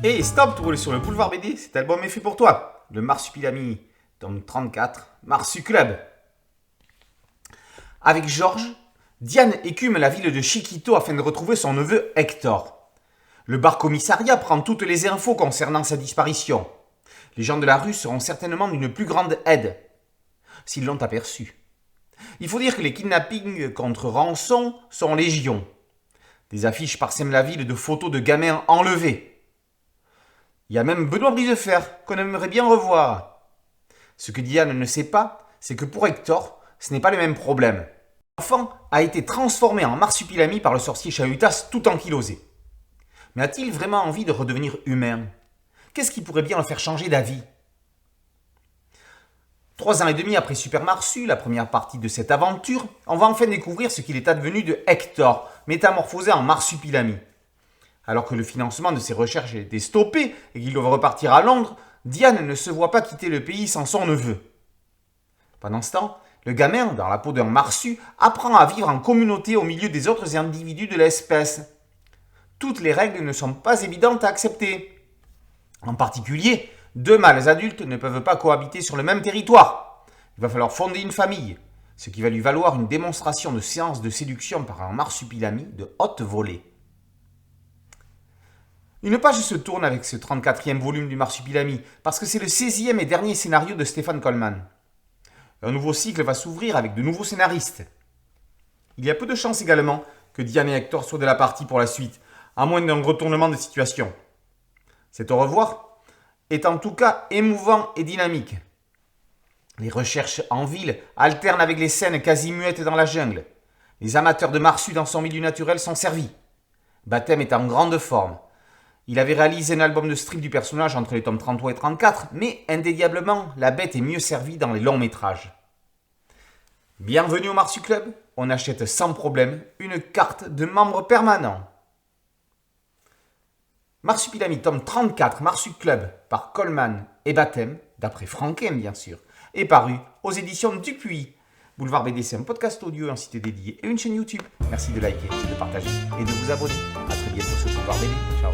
Et stop, tu roules sur le boulevard BD, cet album est fait pour toi. Le Marsupilami, tome 34, Marsu Club. Avec Georges, Diane écume la ville de Chiquito afin de retrouver son neveu Hector. Le bar commissariat prend toutes les infos concernant sa disparition. Les gens de la rue seront certainement d'une plus grande aide, s'ils l'ont aperçu. Il faut dire que les kidnappings contre rançon sont légion. Des affiches parsèment la ville de photos de gamins enlevés. Il y a même Benoît Brisefer, qu'on aimerait bien revoir. Ce que Diane ne sait pas, c'est que pour Hector, ce n'est pas le même problème. L'enfant a été transformé en marsupilami par le sorcier Chahutas tout ankylosé. Mais a-t-il vraiment envie de redevenir humain? Qu'est-ce qui pourrait bien le faire changer d'avis? 3 ans et demi après Super Marsu, la première partie de cette aventure, on va enfin découvrir ce qu'il est advenu de Hector, métamorphosé en marsupilami. Alors que le financement de ses recherches a été stoppé et qu'il doit repartir à Londres, Diane ne se voit pas quitter le pays sans son neveu. Pendant ce temps, le gamin, dans la peau d'un marsu, apprend à vivre en communauté au milieu des autres individus de l'espèce. Toutes les règles ne sont pas évidentes à accepter. En particulier, 2 mâles adultes ne peuvent pas cohabiter sur le même territoire. Il va falloir fonder une famille, ce qui va lui valoir une démonstration de séance de séduction par un marsupilami de haute volée. Une page se tourne avec ce 34e volume du Marsupilami, parce que c'est le 16e et dernier scénario de Stéphane Coleman. Un nouveau cycle va s'ouvrir avec de nouveaux scénaristes. Il y a peu de chances également que Diane et Hector soient de la partie pour la suite, à moins d'un retournement de situation. Cet au revoir est en tout cas émouvant et dynamique. Les recherches en ville alternent avec les scènes quasi muettes dans la jungle. Les amateurs de Marsu dans son milieu naturel sont servis. Baptême est en grande forme. Il avait réalisé un album de strip du personnage entre les tomes 33 et 34, mais indéniablement, la bête est mieux servie dans les longs métrages. Bienvenue au Marsu Club, on achète sans problème une carte de membre permanent. Marsupilami tome 34, Marsu Club, par Coleman et Baptême, d'après Franquin bien sûr, est paru aux éditions Dupuis. Boulevard BD, c'est un podcast audio, un site dédié et une chaîne YouTube. Merci de liker, de partager et de vous abonner. A très bientôt sur Boulevard BD. Ciao.